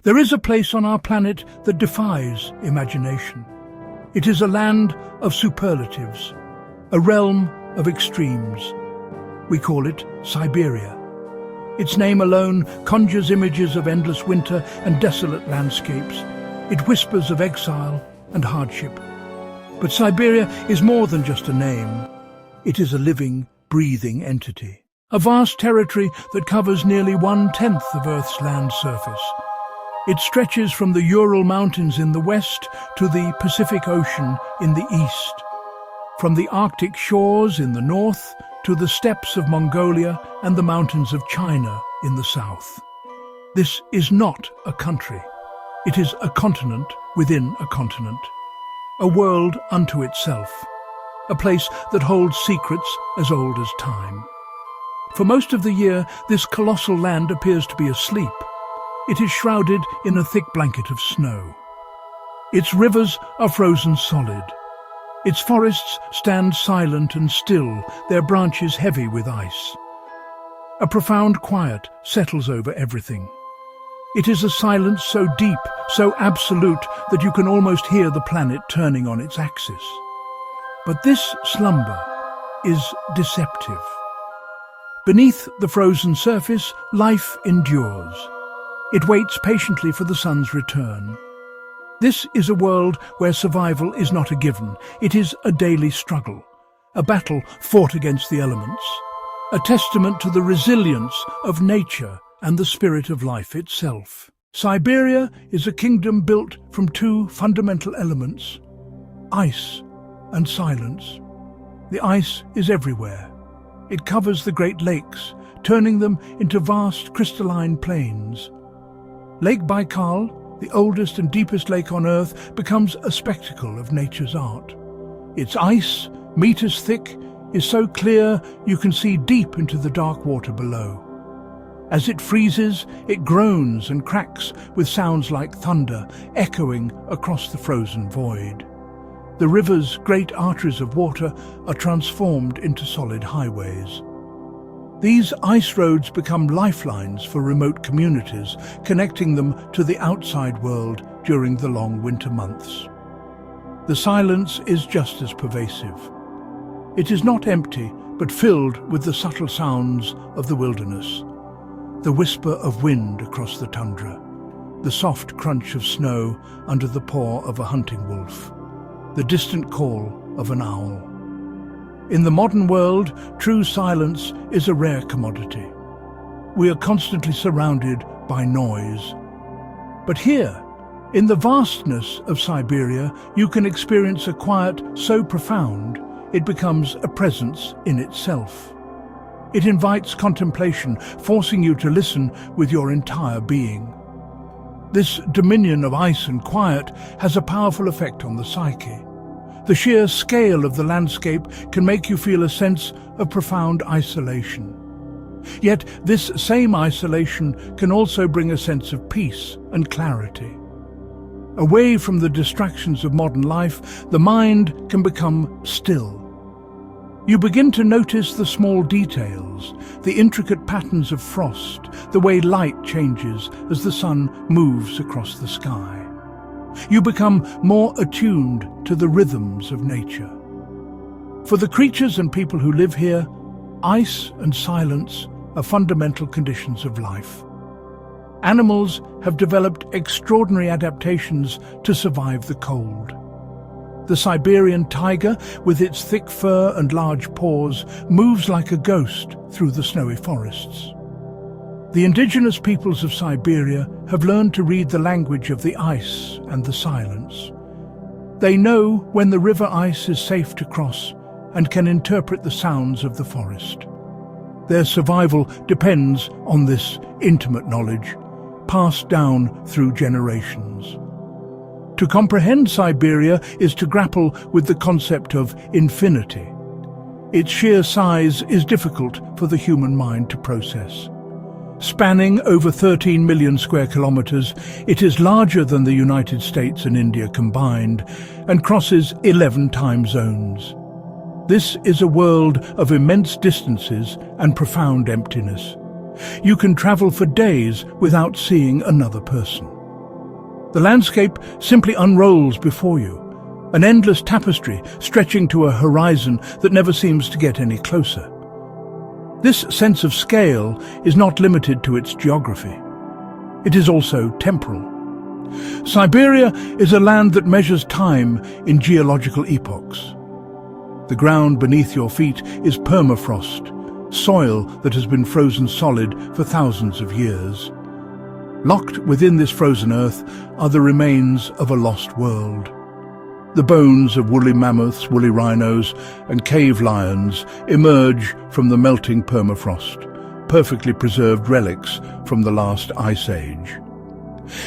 There is a place on our planet that defies imagination. It is a land of superlatives, a realm of extremes. We call it Siberia. Its name alone conjures images of endless winter and desolate landscapes. It whispers of exile and hardship. But Siberia is more than just a name. It is a living, breathing entity. A vast territory that covers nearly 1/10 of Earth's land surface. It stretches from the Ural Mountains in the west to the Pacific Ocean in the east. From the Arctic shores in the north to the steppes of Mongolia and the mountains of China in the south. This is not a country. It is a continent within a continent. A world unto itself. A place that holds secrets as old as time. For most of the year, this colossal land appears to be asleep. It is shrouded in a thick blanket of snow. Its rivers are frozen solid. Its forests stand silent and still, their branches heavy with ice. A profound quiet settles over everything. It is a silence so deep, so absolute, that you can almost hear the planet turning on its axis. But this slumber is deceptive. Beneath the frozen surface, life endures. It waits patiently for the sun's return. This is a world where survival is not a given. It is a daily struggle, a battle fought against the elements, a testament to the resilience of nature and the spirit of life itself. Siberia is a kingdom built from two fundamental elements, ice and silence. The ice is everywhere. It covers the Great Lakes, turning them into vast crystalline plains. Lake Baikal, the oldest and deepest lake on Earth, becomes a spectacle of nature's art. Its ice, meters thick, is so clear you can see deep into the dark water below. As it freezes, it groans and cracks with sounds like thunder, echoing across the frozen void. The river's great arteries of water are transformed into solid highways. These ice roads become lifelines for remote communities, connecting them to the outside world during the long winter months. The silence is just as pervasive. It is not empty, but filled with the subtle sounds of the wilderness. The whisper of wind across the tundra, the soft crunch of snow under the paw of a hunting wolf, the distant call of an owl. In the modern world, true silence is a rare commodity. We are constantly surrounded by noise. But here, in the vastness of Siberia, you can experience a quiet so profound it becomes a presence in itself. It invites contemplation, forcing you to listen with your entire being. This dominion of ice and quiet has a powerful effect on the psyche. The sheer scale of the landscape can make you feel a sense of profound isolation. Yet this same isolation can also bring a sense of peace and clarity. Away from the distractions of modern life, the mind can become still. You begin to notice the small details, the intricate patterns of frost, the way light changes as the sun moves across the sky. You become more attuned to the rhythms of nature. For the creatures and people who live here, ice and silence are fundamental conditions of life. Animals have developed extraordinary adaptations to survive the cold. The Siberian tiger, with its thick fur and large paws, moves like a ghost through the snowy forests. The indigenous peoples of Siberia have learned to read the language of the ice and the silence. They know when the river ice is safe to cross and can interpret the sounds of the forest. Their survival depends on this intimate knowledge, passed down through generations. To comprehend Siberia is to grapple with the concept of infinity. Its sheer size is difficult for the human mind to process. Spanning over 13 million square kilometers, it is larger than the United States and India combined and crosses 11 time zones. This is a world of immense distances and profound emptiness. You can travel for days without seeing another person. The landscape simply unrolls before you, an endless tapestry stretching to a horizon that never seems to get any closer. This sense of scale is not limited to its geography. It is also temporal. Siberia is a land that measures time in geological epochs. The ground beneath your feet is permafrost, soil that has been frozen solid for thousands of years. Locked within this frozen earth are the remains of a lost world. The bones of woolly mammoths, woolly rhinos, and cave lions emerge from the melting permafrost, perfectly preserved relics from the last ice age.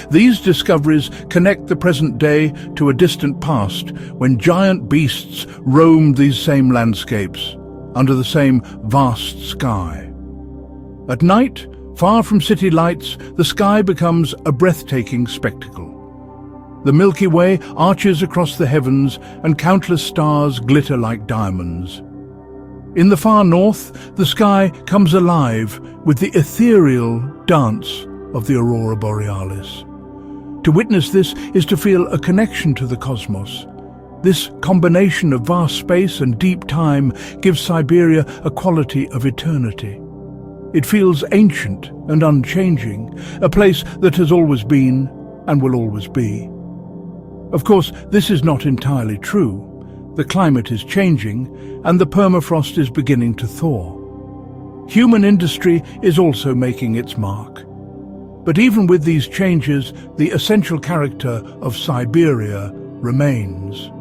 These discoveries connect the present day to a distant past when giant beasts roamed these same landscapes, under the same vast sky. At night, far from city lights, the sky becomes a breathtaking spectacle. The Milky Way arches across the heavens and countless stars glitter like diamonds. In the far north, the sky comes alive with the ethereal dance of the aurora borealis. To witness this is to feel a connection to the cosmos. This combination of vast space and deep time gives Siberia a quality of eternity. It feels ancient and unchanging, a place that has always been and will always be. Of course, this is not entirely true. The climate is changing, and the permafrost is beginning to thaw. Human industry is also making its mark. But even with these changes, the essential character of Siberia remains.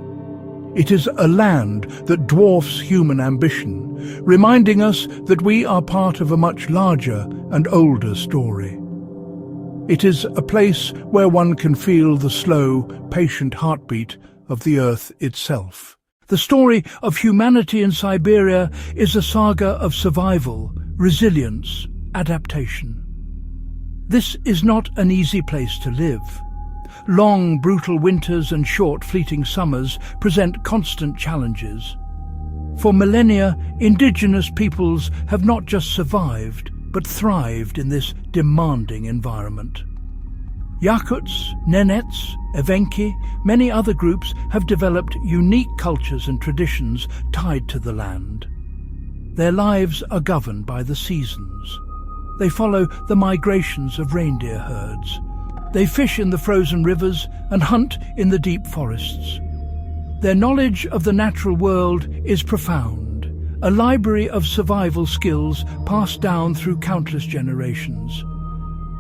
It is a land that dwarfs human ambition, reminding us that we are part of a much larger and older story. It is a place where one can feel the slow, patient heartbeat of the earth itself. The story of humanity in Siberia is a saga of survival, resilience, adaptation. This is not an easy place to live. Long, brutal winters and short, fleeting summers present constant challenges. For millennia, indigenous peoples have not just survived, but thrived in this demanding environment. Yakuts, Nenets, Evenki, many other groups have developed unique cultures and traditions tied to the land. Their lives are governed by the seasons. They follow the migrations of reindeer herds. They fish in the frozen rivers and hunt in the deep forests. Their knowledge of the natural world is profound, a library of survival skills passed down through countless generations.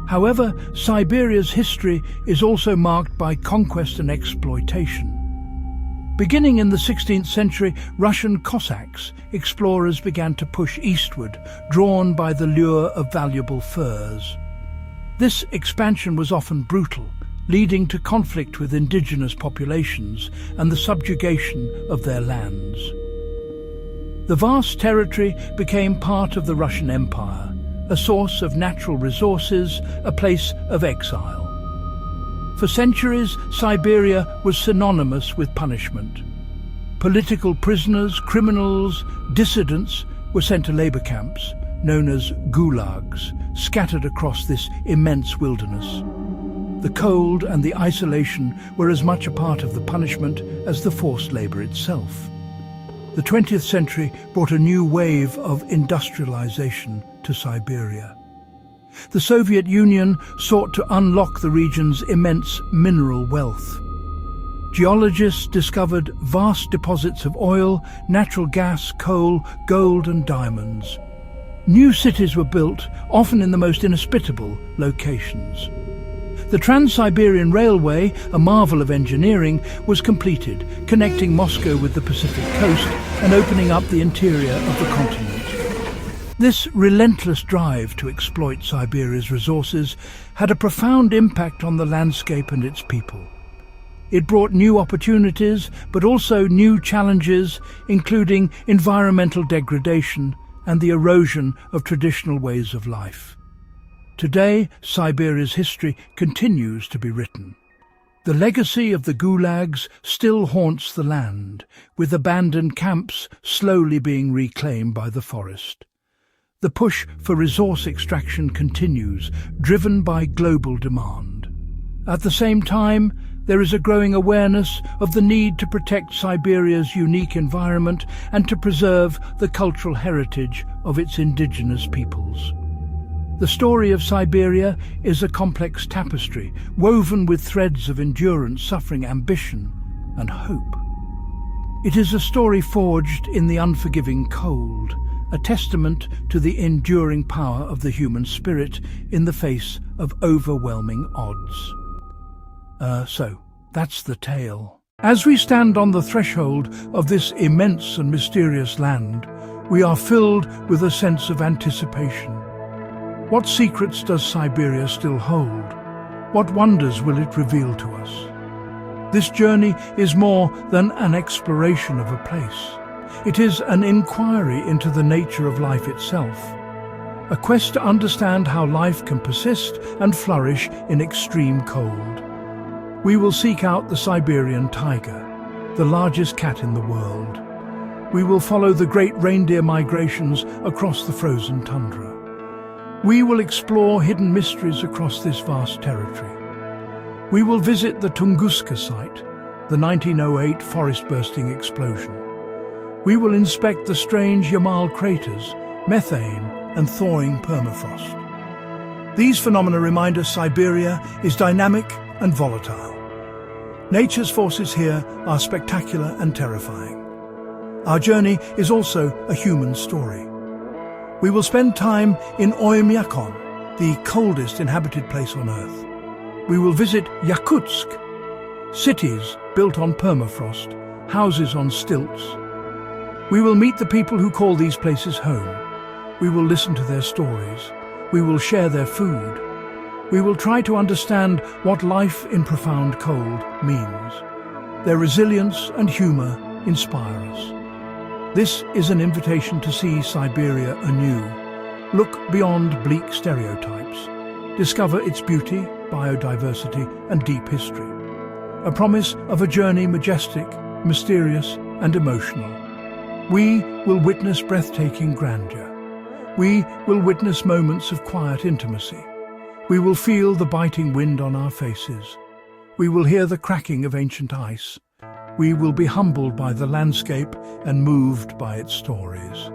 However, Siberia's history is also marked by conquest and exploitation. Beginning in the 16th century, Russian Cossacks explorers began to push eastward, drawn by the lure of valuable furs. This expansion was often brutal, leading to conflict with indigenous populations and the subjugation of their lands. The vast territory became part of the Russian Empire, a source of natural resources, a place of exile. For centuries, Siberia was synonymous with punishment. Political prisoners, criminals, dissidents were sent to labor camps, known as gulags, scattered across this immense wilderness. The cold and the isolation were as much a part of the punishment as the forced labor itself. The 20th century brought a new wave of industrialization to Siberia. The Soviet Union sought to unlock the region's immense mineral wealth. Geologists discovered vast deposits of oil, natural gas, coal, gold and diamonds. New cities were built, often in the most inhospitable locations. The Trans-Siberian Railway, a marvel of engineering, was completed, connecting Moscow with the Pacific coast and opening up the interior of the continent. This relentless drive to exploit Siberia's resources had a profound impact on the landscape and its people. It brought new opportunities, but also new challenges, including environmental degradation and the erosion of traditional ways of life. Today, Siberia's history continues to be written. The legacy of the gulags still haunts the land, with abandoned camps slowly being reclaimed by the forest. The push for resource extraction continues, driven by global demand. At the same time, there is a growing awareness of the need to protect Siberia's unique environment and to preserve the cultural heritage of its indigenous peoples. The story of Siberia is a complex tapestry, woven with threads of endurance, suffering, ambition, and hope. It is a story forged in the unforgiving cold, a testament to the enduring power of the human spirit in the face of overwhelming odds. So, that's the tale. As we stand on the threshold of this immense and mysterious land, we are filled with a sense of anticipation. What secrets does Siberia still hold? What wonders will it reveal to us? This journey is more than an exploration of a place. It is an inquiry into the nature of life itself, a quest to understand how life can persist and flourish in extreme cold. We will seek out the Siberian tiger, the largest cat in the world. We will follow the great reindeer migrations across the frozen tundra. We will explore hidden mysteries across this vast territory. We will visit the Tunguska site, the 1908 forest-bursting explosion. We will inspect the strange Yamal craters, methane and thawing permafrost. These phenomena remind us Siberia is dynamic and volatile. Nature's forces here are spectacular and terrifying. Our journey is also a human story. We will spend time in Oymyakon, the coldest inhabited place on Earth. We will visit Yakutsk, cities built on permafrost, houses on stilts. We will meet the people who call these places home. We will listen to their stories. We will share their food. We will try to understand what life in profound cold means. Their resilience and humour inspire us. This is an invitation to see Siberia anew. Look beyond bleak stereotypes. Discover its beauty, biodiversity, and deep history. A promise of a journey majestic, mysterious, and emotional. We will witness breathtaking grandeur. We will witness moments of quiet intimacy. We will feel the biting wind on our faces. We will hear the cracking of ancient ice. We will be humbled by the landscape and moved by its stories.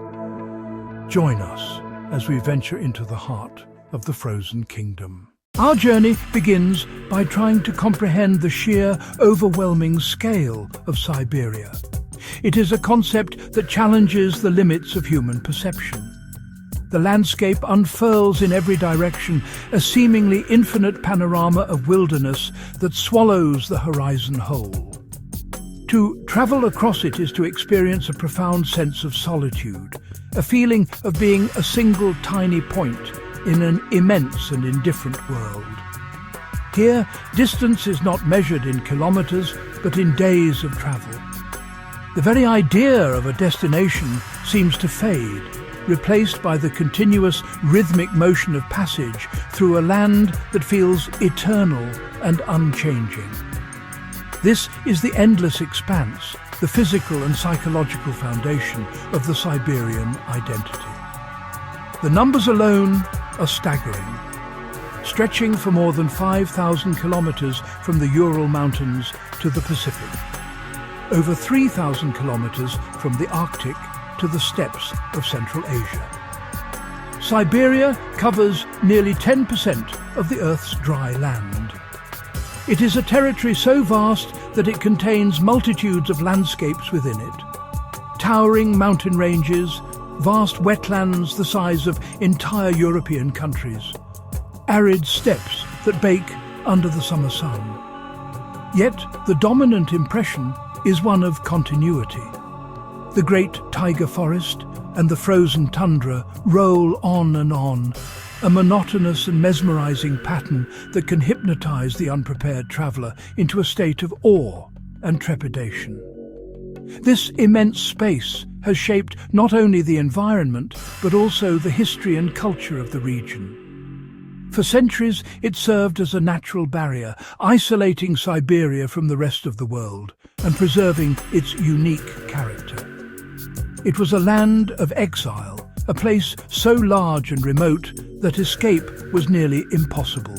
Join us as we venture into the heart of the frozen kingdom. Our journey begins by trying to comprehend the sheer, overwhelming scale of Siberia. It is a concept that challenges the limits of human perception. The landscape unfurls in every direction, a seemingly infinite panorama of wilderness that swallows the horizon whole. To travel across it is to experience a profound sense of solitude, a feeling of being a single tiny point in an immense and indifferent world. Here, distance is not measured in kilometers, but in days of travel. The very idea of a destination seems to fade, replaced by the continuous rhythmic motion of passage through a land that feels eternal and unchanging. This is the endless expanse, the physical and psychological foundation of the Siberian identity. The numbers alone are staggering, stretching for more than 5,000 kilometers from the Ural Mountains to the Pacific, over 3,000 kilometers from the Arctic to the steppes of Central Asia. Siberia covers nearly 10% of the Earth's dry land. It is a territory so vast that it contains multitudes of landscapes within it. Towering mountain ranges, vast wetlands the size of entire European countries, arid steppes that bake under the summer sun. Yet the dominant impression is one of continuity. The great taiga forest and the frozen tundra roll on, a monotonous and mesmerizing pattern that can hypnotize the unprepared traveler into a state of awe and trepidation. This immense space has shaped not only the environment, but also the history and culture of the region. For centuries, it served as a natural barrier, isolating Siberia from the rest of the world and preserving its unique character. It was a land of exile, a place so large and remote that escape was nearly impossible.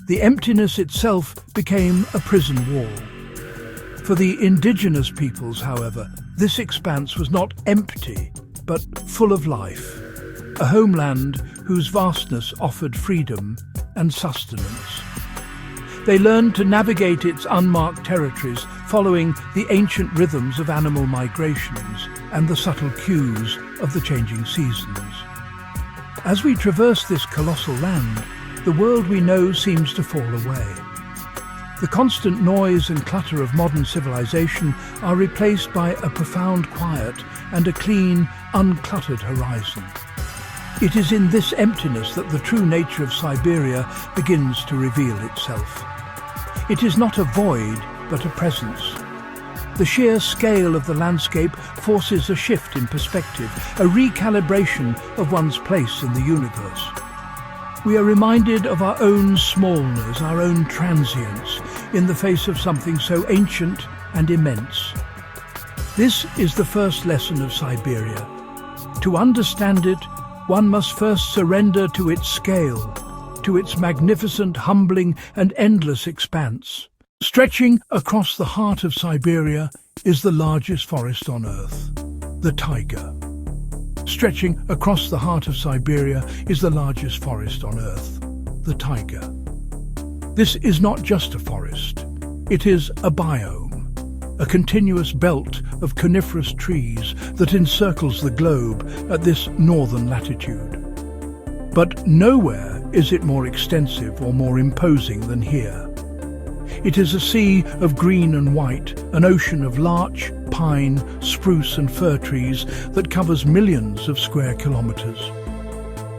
The emptiness itself became a prison wall. For the indigenous peoples, however, this expanse was not empty, but full of life, a homeland whose vastness offered freedom and sustenance. They learned to navigate its unmarked territories, following the ancient rhythms of animal migrations and the subtle cues of the changing seasons. As we traverse this colossal land, the world we know seems to fall away. The constant noise and clutter of modern civilization are replaced by a profound quiet and a clean, uncluttered horizon. It is in this emptiness that the true nature of Siberia begins to reveal itself. It is not a void, but a presence. The sheer scale of the landscape forces a shift in perspective, a recalibration of one's place in the universe. We are reminded of our own smallness, our own transience, in the face of something so ancient and immense. This is the first lesson of Siberia. To understand it, one must first surrender to its scale, to its magnificent, humbling and endless expanse. Stretching across the heart of Siberia is the largest forest on Earth, the taiga. Stretching across the heart of Siberia is the largest forest on Earth, the taiga. This is not just a forest, it is a biome, a continuous belt of coniferous trees that encircles the globe at this northern latitude. But nowhere is it more extensive or more imposing than here. It is a sea of green and white, an ocean of larch, pine, spruce and fir trees that covers millions of square kilometers.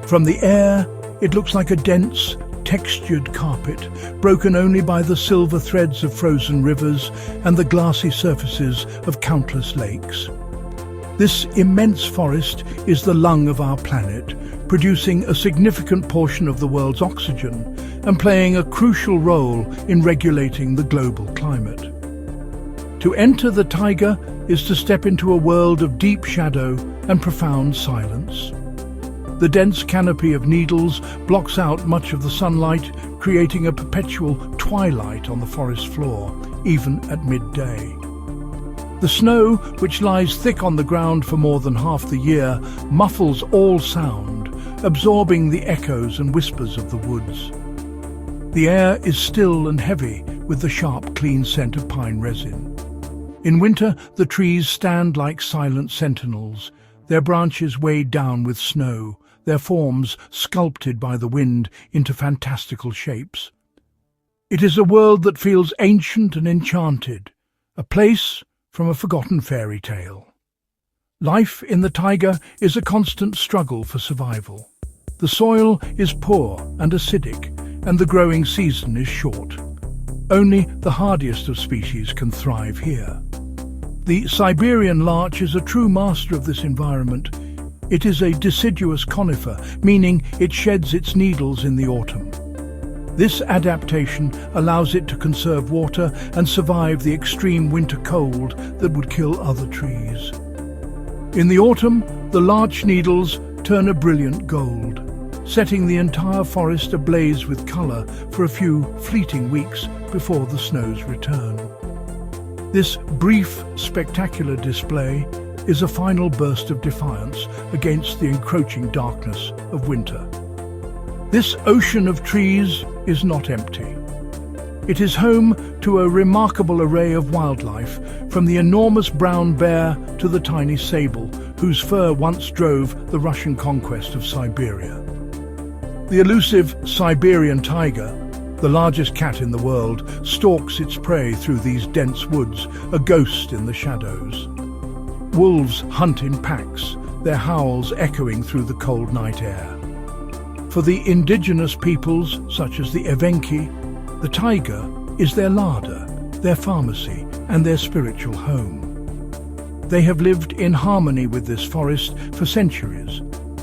From the air, it looks like a dense, textured carpet, broken only by the silver threads of frozen rivers and the glassy surfaces of countless lakes. This immense forest is the lung of our planet, producing a significant portion of the world's oxygen and playing a crucial role in regulating the global climate. To enter the taiga is to step into a world of deep shadow and profound silence. The dense canopy of needles blocks out much of the sunlight, creating a perpetual twilight on the forest floor, even at midday. The snow, which lies thick on the ground for more than half the year, muffles all sound, absorbing the echoes and whispers of the woods. The air is still and heavy with the sharp, clean scent of pine resin. In winter, the trees stand like silent sentinels, their branches weighed down with snow, their forms sculpted by the wind into fantastical shapes. It is a world that feels ancient and enchanted, a place from a forgotten fairy tale. Life in the taiga is a constant struggle for survival. The soil is poor and acidic, and the growing season is short. Only the hardiest of species can thrive here. The Siberian larch is a true master of this environment. It is a deciduous conifer, meaning it sheds its needles in the autumn. This adaptation allows it to conserve water and survive the extreme winter cold that would kill other trees. In the autumn, the larch needles turn a brilliant gold, setting the entire forest ablaze with colour for a few fleeting weeks before the snows return. This brief, spectacular display is a final burst of defiance against the encroaching darkness of winter. This ocean of trees is not empty. It is home to a remarkable array of wildlife, from the enormous brown bear to the tiny sable, whose fur once drove the Russian conquest of Siberia. The elusive Siberian tiger, the largest cat in the world, stalks its prey through these dense woods, a ghost in the shadows. Wolves hunt in packs, their howls echoing through the cold night air. For the indigenous peoples, such as the Evenki, the taiga is their larder, their pharmacy, and their spiritual home. They have lived in harmony with this forest for centuries,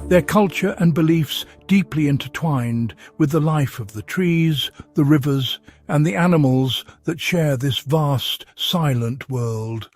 their culture and beliefs deeply intertwined with the life of the trees, the rivers, and the animals that share this vast, silent world.